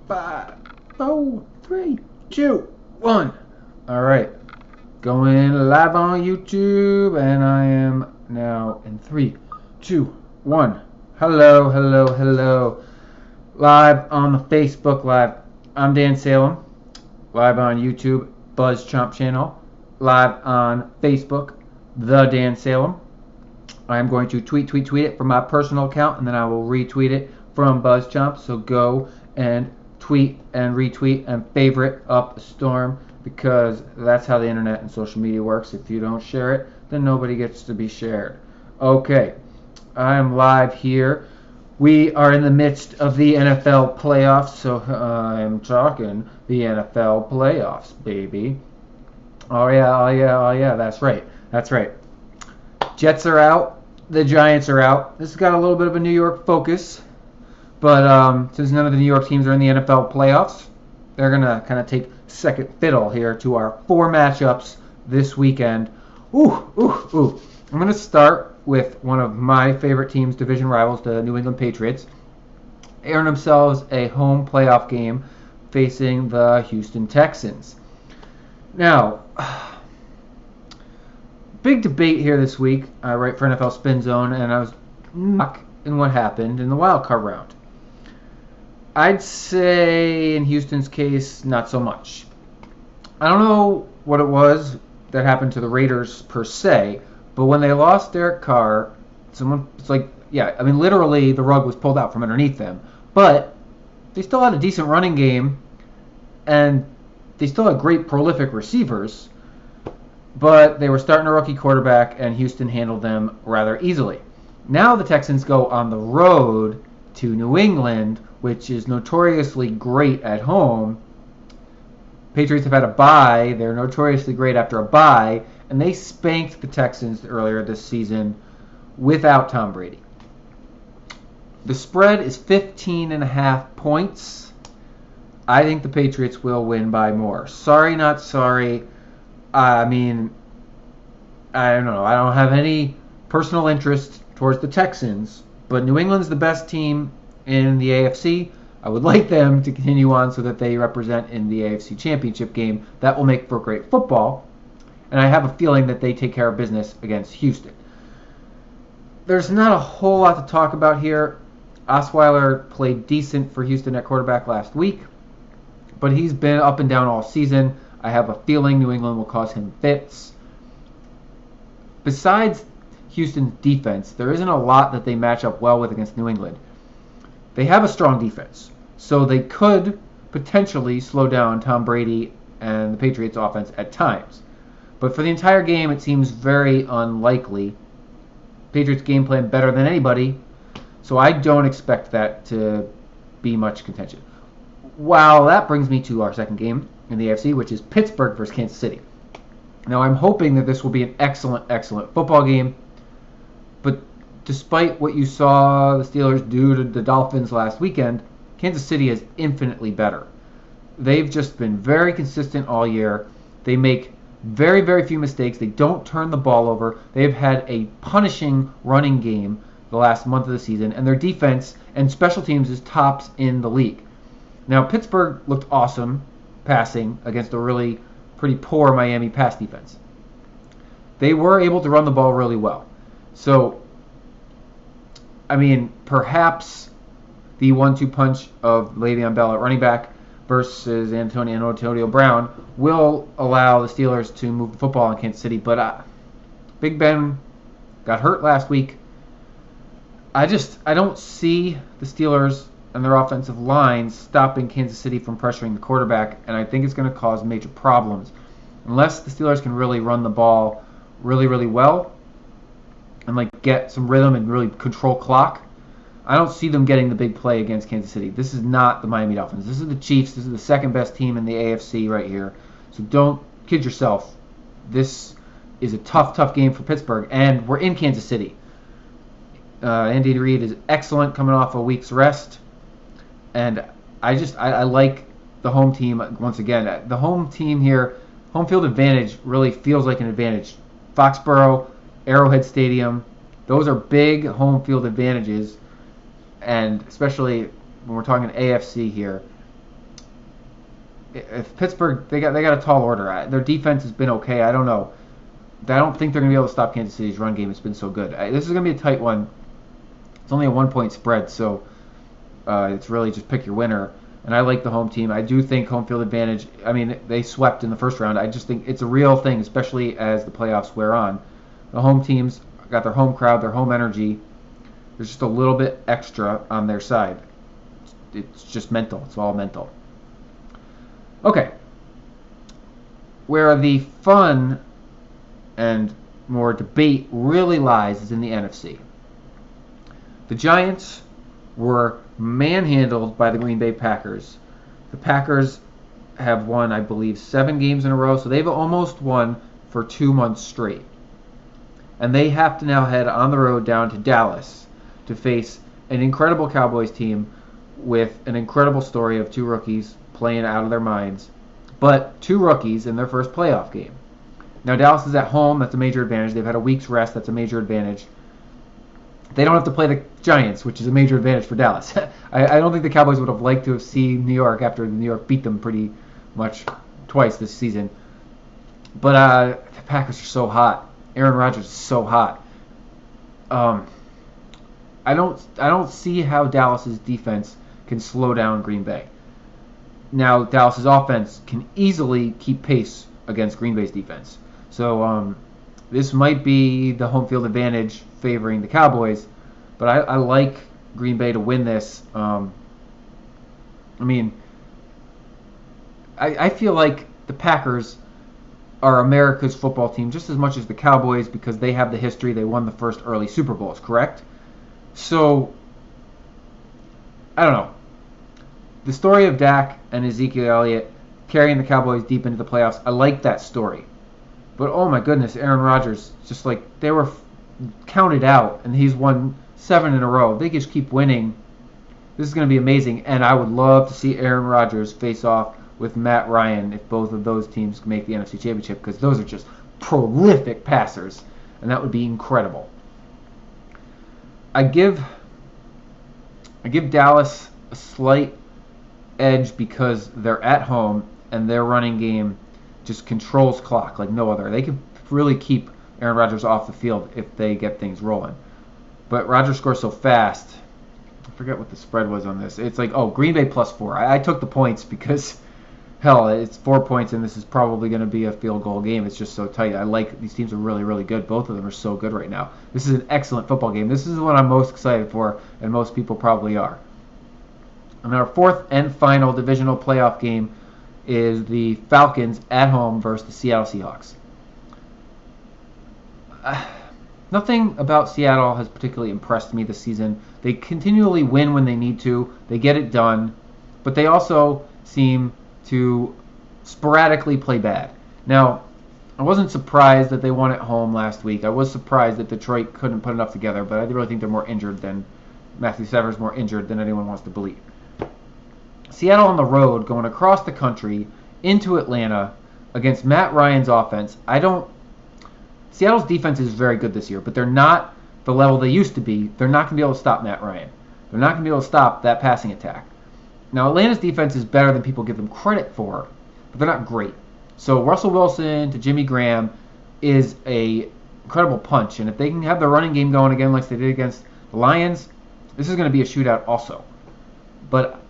5, 4, 3, 2, 1. All right. Going live on YouTube, and I am now in 3, 2, 1. Hello, hello, hello. Live on the Facebook Live. I'm Dan Salem. Live on YouTube, BuzzChomp channel. Live on Facebook, The Dan Salem. I'm going to tweet it from my personal account, and then I will retweet it from BuzzChomp. So go and tweet and retweet and favorite up a storm, because that's how the internet and social media works. If you don't share it, then nobody gets to be shared. Okay, I am live here. We are in the midst of the NFL playoffs, so I'm talking the NFL playoffs, baby. Oh yeah, that's right. Jets are out. The Giants are out. This has got a little bit of a New York focus, but since none of the New York teams are in the NFL playoffs, they're going to kind of take second fiddle here to our 4 matchups this weekend. I'm going to start with one of my favorite teams, division rivals, the New England Patriots. They earn themselves a home playoff game facing the Houston Texans. Now, big debate here this week. I write for NFL Spin Zone, and I was stuck in what happened in the wild card round. I'd say in Houston's case, not so much. I don't know what it was that happened to the Raiders per se, but when they lost Derek Carr, literally the rug was pulled out from underneath them. But they still had a decent running game, and they still had great prolific receivers, but they were starting a rookie quarterback, and Houston handled them rather easily. Now the Texans go on the road to New England, which is notoriously great at home. Patriots have had a bye. They're notoriously great after a bye, and they spanked the Texans earlier this season without Tom Brady. The spread is 15.5 points. I think the Patriots will win by more. Sorry, not sorry. I don't know. I don't have any personal interest towards the Texans, but New England's the best team in the AFC. I would like them to continue on so that they represent in the AFC Championship game. That will make for great football, and I have a feeling that they take care of business against Houston. There's not a whole lot to talk about here. Osweiler played decent for Houston at quarterback last week, but he's been up and down all season. I have a feeling New England will cause him fits. Besides Houston's defense, there isn't a lot that they match up well with against New England. They have a strong defense, so they could potentially slow down Tom Brady and the Patriots offense at times. But for the entire game, it seems very unlikely. Patriots game plan better than anybody, so I don't expect that to be much contention. Well, that brings me to our second game in the AFC, which is Pittsburgh versus Kansas City. Now, I'm hoping that this will be an excellent football game, but despite what you saw the Steelers do to the Dolphins last weekend, Kansas City is infinitely better. They've just been very consistent all year. They make very, very few mistakes. They don't turn the ball over. They've had a punishing running game the last month of the season, and their defense and special teams is tops in the league. Now, Pittsburgh looked awesome passing against a really pretty poor Miami pass defense. They were able to run the ball really well. So, perhaps the 1-2 punch of Le'Veon Bell at running back versus Antonio Brown will allow the Steelers to move the football in Kansas City. But Big Ben got hurt last week. I don't see the Steelers and their offensive line stopping Kansas City from pressuring the quarterback, and I think it's going to cause major problems. Unless the Steelers can really run the ball really, really well and get some rhythm and really control clock, I don't see them getting the big play against Kansas City. This is not the Miami Dolphins. This is the Chiefs. This is the second best team in the AFC right here. So don't kid yourself. This is a tough game for Pittsburgh, and we're in Kansas City. Andy Reid is excellent coming off a week's rest, and I like the home team once again. The home team here, home field advantage really feels like an advantage. Foxborough, Arrowhead Stadium, those are big home field advantages, and especially when we're talking AFC here, if Pittsburgh, they got a tall order. Their defense has been okay. I don't know. I don't think they're going to be able to stop Kansas City's run game. It's been so good. This is going to be a tight one. It's only a 1-point spread, so it's really just pick your winner. And I like the home team. I do think home field advantage. I mean, they swept in the first round. I just think it's a real thing, especially as the playoffs wear on. The home teams got their home crowd, their home energy. There's just a little bit extra on their side. It's just mental. It's all mental. Okay. Where the fun and more debate really lies is in the NFC. The Giants were manhandled by the Green Bay Packers. The Packers have won, I believe, 7 games in a row, so they've almost won for 2 months straight. And they have to now head on the road down to Dallas to face an incredible Cowboys team with an incredible story of 2 rookies playing out of their minds, but 2 rookies in their first playoff game. Now, Dallas is at home. That's a major advantage. They've had a week's rest. That's a major advantage. They don't have to play the Giants, which is a major advantage for Dallas. I don't think the Cowboys would have liked to have seen New York after New York beat them pretty much twice this season. But the Packers are so hot. Aaron Rodgers is so hot. I don't see how Dallas's defense can slow down Green Bay. Now, Dallas's offense can easily keep pace against Green Bay's defense. So this might be the home field advantage favoring the Cowboys, but I like Green Bay to win this. I feel like the Packers are America's football team just as much as the Cowboys because they have the history. They won the first early Super Bowls, correct? So, I don't know. The story of Dak and Ezekiel Elliott carrying the Cowboys deep into the playoffs, I like that story. But oh my goodness, Aaron Rodgers, just like they were counted out and he's won 7 in a row. If they just keep winning, this is going to be amazing. And I would love to see Aaron Rodgers face off with Matt Ryan if both of those teams make the NFC Championship because those are just prolific passers. And that would be incredible. I give Dallas a slight edge because they're at home and their running game just controls clock like no other. They can really keep Aaron Rodgers off the field if they get things rolling. But Rodgers scores so fast. I forget what the spread was on this. It's like, Green Bay +4. I took the points because, hell, it's 4 points and this is probably going to be a field goal game. It's just so tight. I like these teams are really, really good. Both of them are so good right now. This is an excellent football game. This is the one I'm most excited for, and most people probably are. And our 4th and final divisional playoff game is the Falcons at home versus the Seattle Seahawks. Nothing about Seattle has particularly impressed me this season. They continually win when they need to. They get it done. But they also seem to sporadically play bad. Now, I wasn't surprised that they won at home last week. I was surprised that Detroit couldn't put enough together, but I really think they're more injured than Matthew Stafford's more injured than anyone wants to believe. Seattle on the road, going across the country into Atlanta against Matt Ryan's offense. Seattle's defense is very good this year, but they're not the level they used to be. They're not going to be able to stop Matt Ryan. They're not going to be able to stop that passing attack. Now, Atlanta's defense is better than people give them credit for, but they're not great. So Russell Wilson to Jimmy Graham is a incredible punch, and if they can have their running game going again like they did against the Lions, this is going to be a shootout also. But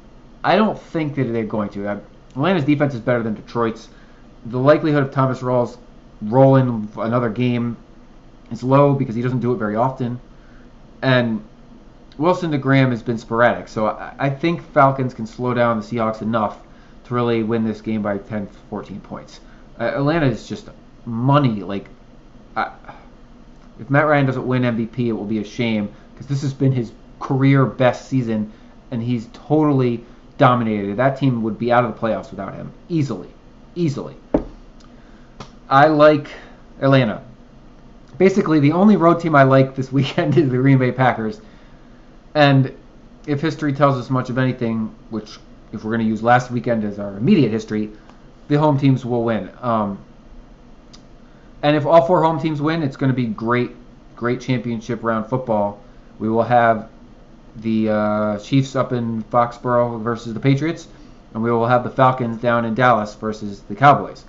I don't think that they're going to. Atlanta's defense is better than Detroit's. The likelihood of Thomas Rawls rolling another game is low because he doesn't do it very often. And Wilson to Graham has been sporadic. So I think Falcons can slow down the Seahawks enough to really win this game by 10, 14 points. Atlanta is just money. If Matt Ryan doesn't win MVP, it will be a shame because this has been his career best season, and he's totally dominated. That team would be out of the playoffs without him. Easily. I like Atlanta. Basically, the only road team I like this weekend is the Green Bay Packers. And if history tells us much of anything, which if we're going to use last weekend as our immediate history, the home teams will win. And if all 4 home teams win, it's going to be great championship round football. We will have the Chiefs up in Foxborough versus the Patriots. and we will have the Falcons down in Dallas versus the Cowboys.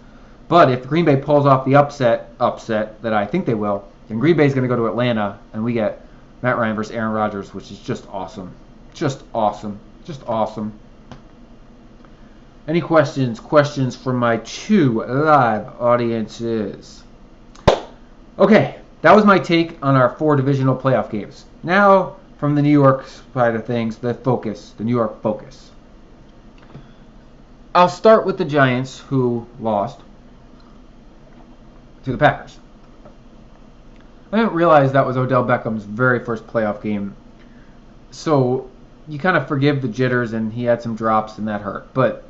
But if Green Bay pulls off the upset that I think they will, then Green Bay is going to go to Atlanta, and we get Matt Ryan versus Aaron Rodgers, which is just awesome. Just awesome. Just awesome. Any questions? Questions from my 2 live audiences? Okay, that was my take on our 4 divisional playoff games. Now, from the New York side of things, the New York focus. I'll start with the Giants, who lost to the Packers. I didn't realize that was Odell Beckham's very first playoff game. So you kind of forgive the jitters, and he had some drops, and that hurt. But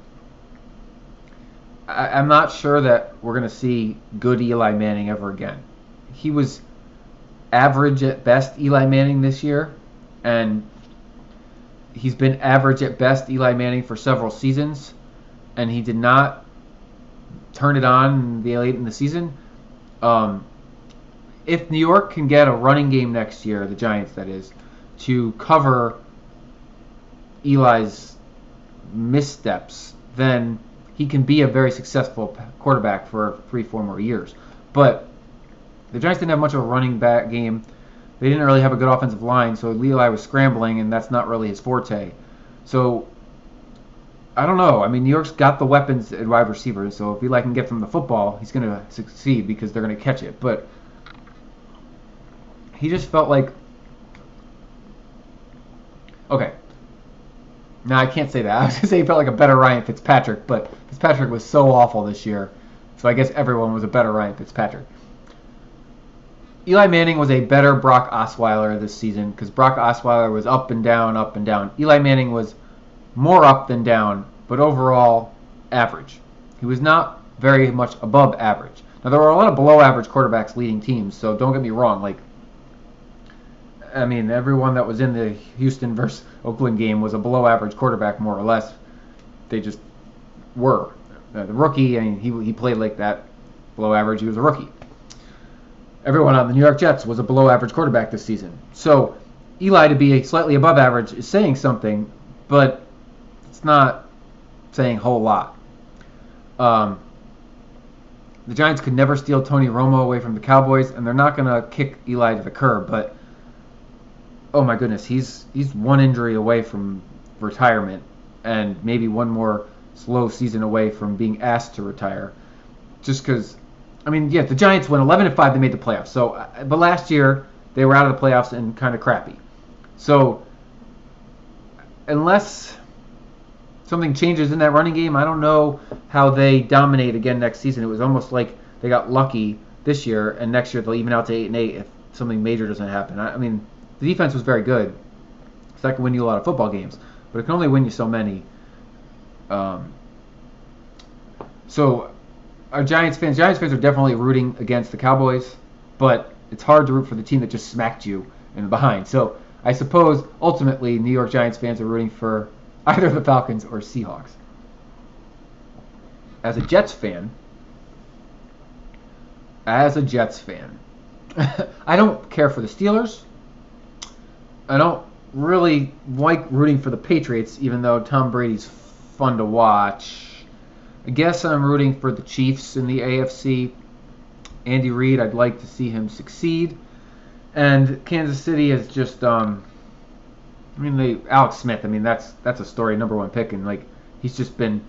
I'm not sure that we're going to see good Eli Manning ever again. He was average at best Eli Manning this year, and he's been average at best Eli Manning for several seasons, and he did not turn it on late in the season. If New York can get a running game next year, the Giants that is, to cover Eli's missteps, then he can be a very successful quarterback for 3-4 more years. But the Giants didn't have much of a running back game. They didn't really have a good offensive line, so Eli was scrambling, and that's not really his forte. So I don't know. I mean, New York's got the weapons at wide receivers, so if Eli can get from the football, he's going to succeed because they're going to catch it. But he just felt like... Okay. No, I can't say that. I was going to say he felt like a better Ryan Fitzpatrick, but Fitzpatrick was so awful this year, so I guess everyone was a better Ryan Fitzpatrick. Eli Manning was a better Brock Osweiler this season because Brock Osweiler was up and down, up and down. Eli Manning was more up than down, but overall average. He was not very much above average. Now, there were a lot of below average quarterbacks leading teams, so don't get me wrong. Everyone that was in the Houston versus Oakland game was a below average quarterback, more or less. They just were. The rookie, he played like that, below average. He was a rookie. Everyone on the New York Jets was a below average quarterback this season. So Eli to be slightly above average is saying something, but it's not saying a whole lot. The Giants could never steal Tony Romo away from the Cowboys, and they're not going to kick Eli to the curb, but oh my goodness, he's one injury away from retirement, and maybe one more slow season away from being asked to retire. Just because, the Giants went 11-5, they made the playoffs. So, but last year they were out of the playoffs and kind of crappy. So, unless something changes in that running game, I don't know how they dominate again next season. It was almost like they got lucky this year, and next year they'll even out to 8-8 if something major doesn't happen. The defense was very good. So that can win you a lot of football games, but it can only win you so many. So our Giants fans are definitely rooting against the Cowboys, but it's hard to root for the team that just smacked you in the behind. So I suppose ultimately New York Giants fans are rooting for either the Falcons or Seahawks. As a Jets fan, I don't care for the Steelers. I don't really like rooting for the Patriots, even though Tom Brady's fun to watch. I guess I'm rooting for the Chiefs in the AFC. Andy Reid, I'd like to see him succeed. And Kansas City is just, Alex Smith, that's a story, number 1 pick, and he's just been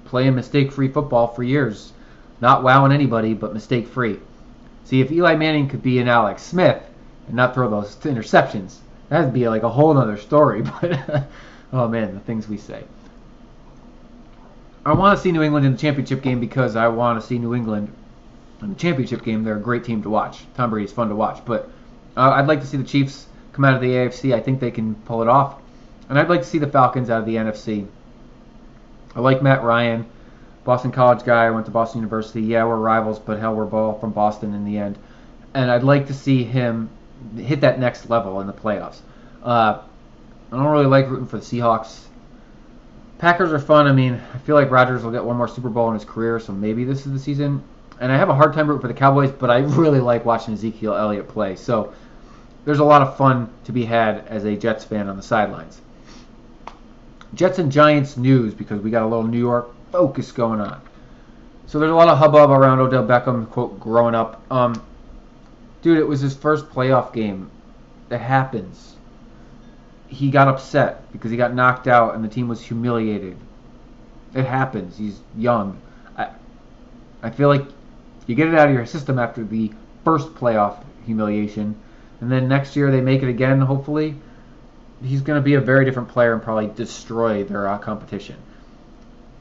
playing mistake-free football for years. Not wowing anybody, but mistake-free. See, if Eli Manning could be an Alex Smith and not throw those interceptions, that'd be a whole other story. But oh man, the things we say. I want to see New England in the championship game because I want to see New England in the championship game. They're a great team to watch. Tom Brady's fun to watch. But I'd like to see the Chiefs come out of the AFC. I think they can pull it off. And I'd like to see the Falcons out of the NFC. I like Matt Ryan, Boston College guy. I went to Boston University. Yeah, we're rivals, but hell, we're both from Boston in the end. And I'd like to see him hit that next level in the playoffs. I don't really like rooting for the Seahawks. Packers are fun. I feel like Rodgers will get one more Super Bowl in his career, so maybe this is the season. And I have a hard time rooting for the Cowboys, but I really like watching Ezekiel Elliott play. So there's a lot of fun to be had as a Jets fan on the sidelines. Jets and Giants news, because we got a little New York focus going on. So there's a lot of hubbub around Odell Beckham, quote, growing up. Dude, it was his first playoff game. It happens. He got upset because he got knocked out and the team was humiliated. It happens. He's young. I feel like you get it out of your system after the first playoff humiliation, and then next year they make it again, hopefully. He's going to be a very different player and probably destroy their competition.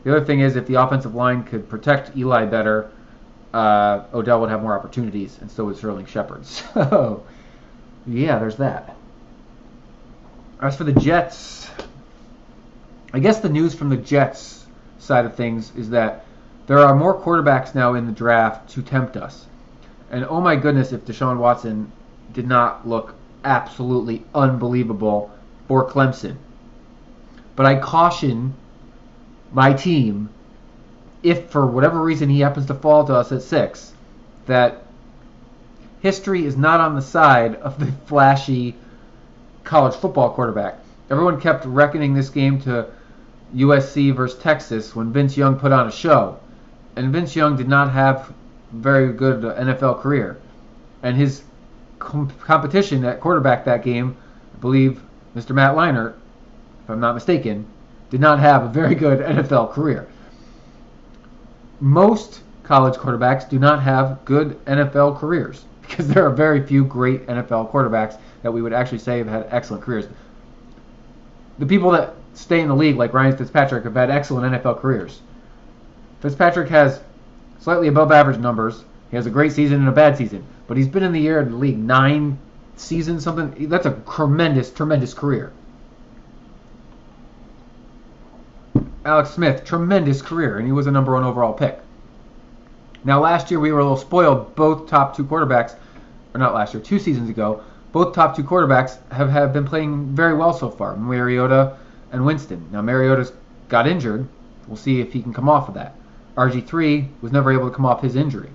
The other thing is, if the offensive line could protect Eli better, Odell would have more opportunities, and so would Sterling Shepard. So, yeah, there's that. As for the Jets, I guess the news from the Jets side of things is that there are more quarterbacks now in the draft to tempt us. And oh my goodness, if Deshaun Watson did not look absolutely unbelievable for Clemson. But I caution my team, if for whatever reason he happens to fall to us at 6, that history is not on the side of the flashy college football quarterback. Everyone kept reckoning this game to USC versus Texas when Vince Young put on a show. And Vince Young did not have a very good NFL career. And his competition at quarterback that game, I believe Mr. Matt Leinart, if I'm not mistaken, did not have a very good NFL career. Most college quarterbacks do not have good NFL careers because there are very few great NFL quarterbacks that we would actually say have had excellent careers. The people that stay in the league, like Ryan Fitzpatrick, have had excellent NFL careers. Fitzpatrick has slightly above average numbers. He has a great season and a bad season. But he's been in the league 9 seasons, something. That's a tremendous career. Alex Smith, tremendous career, and he was a number 1 overall pick. Now, last year we were a little spoiled. Both top 2 quarterbacks, or not last year, 2 seasons ago, both top 2 quarterbacks have been playing very well so far, Mariota and Winston. Now, Mariota's got injured. We'll see if he can come off of that. RG3 was never able to come off his injury.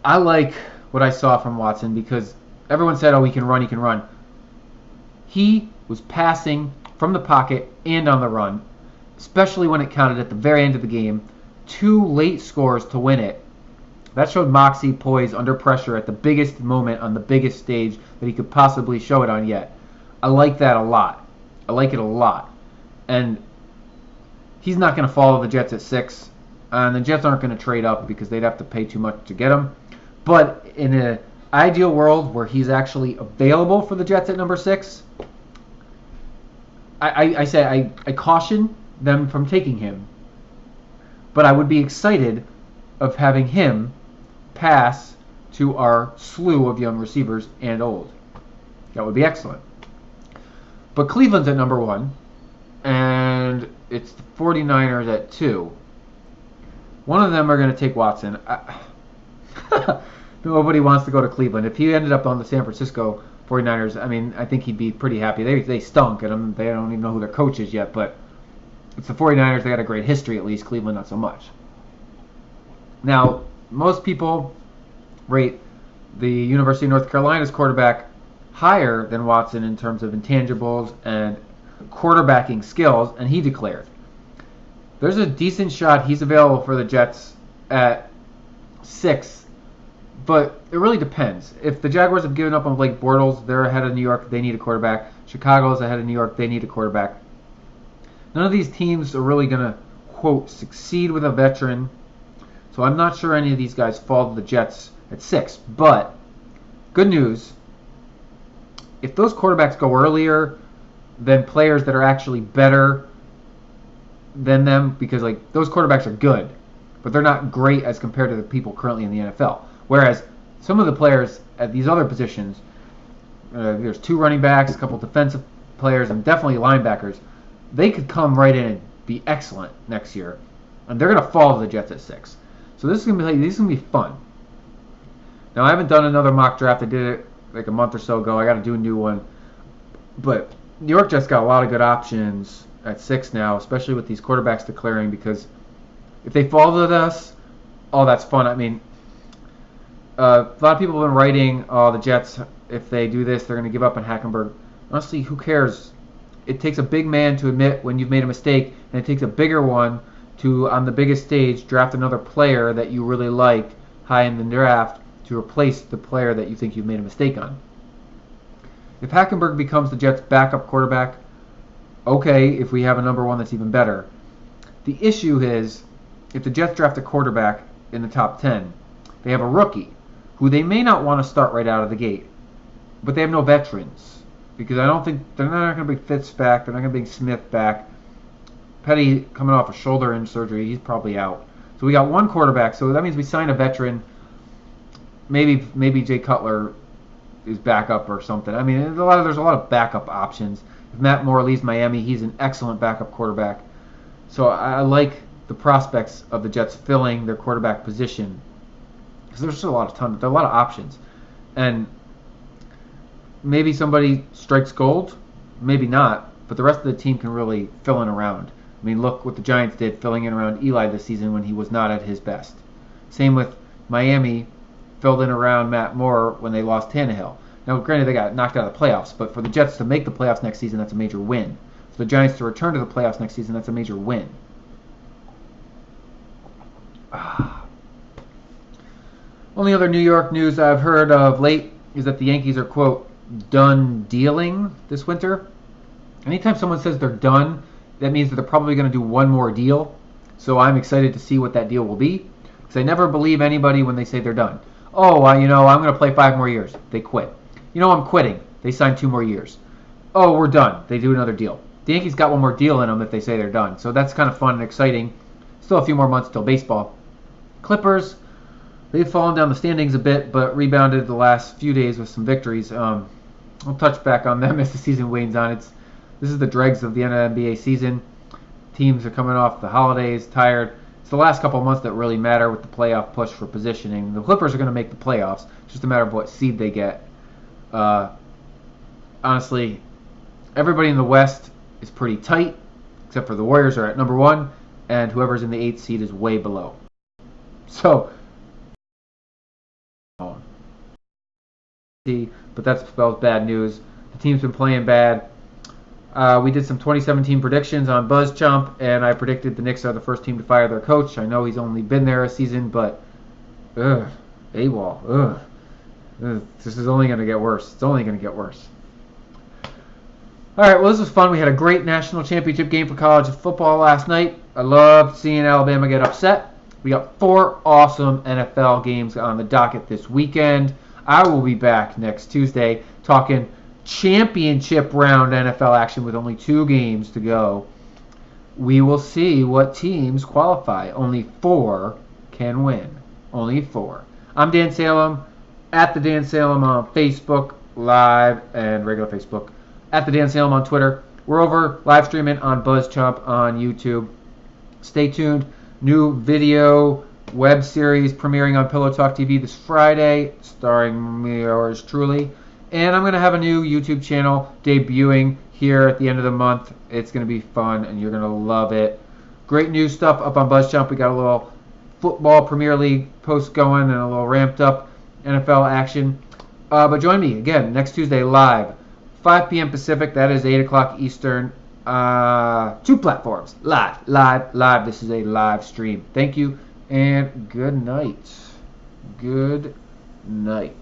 I like what I saw from Watson because everyone said, oh, he can run. He was passing from the pocket and on the run, especially when it counted at the very end of the game. 2 late scores to win it. That showed moxie, poise, under pressure at the biggest moment on the biggest stage that he could possibly show it on yet. I like that a lot. I like it a lot. And he's not going to follow the Jets at 6. And the Jets aren't going to trade up because they'd have to pay too much to get him. But in an ideal world where he's actually available for the Jets at number 6, I caution them from taking him. But I would be excited of having him pass to our slew of young receivers and old. That would be excellent. But Cleveland's at number 1, and it's the 49ers at 2. One of them are going to take Watson. Nobody wants to go to Cleveland. If he ended up on the San Francisco 49ers, I mean, I think he'd be pretty happy. They stunk, and they don't even know who their coach is yet, but it's the 49ers. They got a great history, at least. Cleveland, not so much. Now, most people rate the University of North Carolina's quarterback higher than Watson in terms of intangibles and quarterbacking skills, and he declared. There's a decent shot he's available for the Jets at 6, but it really depends. If the Jaguars have given up on Blake Bortles, they're ahead of New York, they need a quarterback. Chicago's ahead of New York, they need a quarterback. None of these teams are really going to, quote, succeed with a veteran. So I'm not sure any of these guys fall to the Jets at 6. But, good news, if those quarterbacks go earlier than players that are actually better than them, because like those quarterbacks are good, but they're not great as compared to the people currently in the NFL. Whereas some of the players at these other positions, there's 2 running backs, a couple defensive players, and definitely linebackers, they could come right in and be excellent next year, and they're going to fall to the Jets at 6. So this is going to be fun. Now, I haven't done another mock draft. I did it like a month or so ago. I got to do a new one. But New York Jets got a lot of good options at 6 now, especially with these quarterbacks declaring, because if they fall to us, oh, that's fun. I mean, a lot of people have been writing, oh, the Jets, if they do this, they're going to give up on Hackenberg. Honestly, who cares? it takes a big man to admit when you've made a mistake, and it takes a bigger one to, on the biggest stage, draft another player that you really like high in the draft to replace the player that you think you've made a mistake on. If Hackenberg becomes the Jets' backup quarterback, okay, if we have a number one that's even better. The issue is, if the Jets draft a quarterback in the top 10, they have a rookie who they may not want to start right out of the gate, but they have no veterans, because I don't think they're not going to bring Fitz back, they're not going to bring Smith back. Petty coming off a shoulder surgery, he's probably out. So we got one quarterback, so that means we sign a veteran. Maybe Jay Cutler is backup or something. I mean, there's a lot of backup options. If Matt Moore leaves Miami, he's an excellent backup quarterback. So I like the prospects of the Jets filling their quarterback position, because there's just there are a lot of options, and maybe somebody strikes gold, maybe not, but the rest of the team can really fill in around. I mean, look what the Giants did filling in around Eli this season when he was not at his best. Same with Miami, filled in around Matt Moore when they lost Tannehill. Now, granted, they got knocked out of the playoffs, but for the Jets to make the playoffs next season, that's a major win. For the Giants to return to the playoffs next season, that's a major win. Only other New York news I've heard of late is that the Yankees are, quote, done dealing this winter. Anytime someone says they're done, that means that they're probably going to do one more deal. So I'm excited to see what that deal will be, because I never believe anybody when they say they're done. Oh, I'm going to play 5 more years. They quit. I'm quitting. They sign 2 more years. Oh, we're done. They do another deal. The Yankees got one more deal in them if they say they're done. So that's kind of fun and exciting. Still a few more months till baseball. Clippers, they've fallen down the standings a bit, but rebounded the last few days with some victories. I'll touch back on them as the season wanes on. This is the dregs of the NBA season. Teams are coming off the holidays, tired. It's the last couple of months that really matter with the playoff push for positioning. The Clippers are going to make the playoffs. It's just a matter of what seed they get. Honestly, everybody in the West is pretty tight, except for the Warriors are at number 1, and whoever's in the 8th seed is way below. So, but that spells bad news. The team's been playing bad. We did some 2017 predictions on BuzzChomp, and I predicted the Knicks are the first team to fire their coach. I know he's only been there a season, but AWOL. This is only going to get worse. It's only going to get worse. All right, well, this was fun. We had a great national championship game for college football last night. I loved seeing Alabama get upset. We got 4 awesome NFL games on the docket this weekend. I will be back next Tuesday talking championship round NFL action with only 2 games to go. We will see what teams qualify. Only 4 can win. Only 4. I'm Dan Salem, at the Dan Salem on Facebook Live and regular Facebook, at the Dan Salem on Twitter. We're over live streaming on BuzzChomp on YouTube. Stay tuned. New video web series premiering on Pillow Talk TV this Friday, starring me, yours truly. And I'm going to have a new YouTube channel debuting here at the end of the month. It's going to be fun, and you're going to love it. Great new stuff up on BuzzChomp. We got a little football Premier League post going and a little ramped up NFL action. But join me again next Tuesday live, 5 p.m. Pacific. That is 8 o'clock Eastern. 2 platforms. Live. This is a live stream. Thank you, and good night. Good night.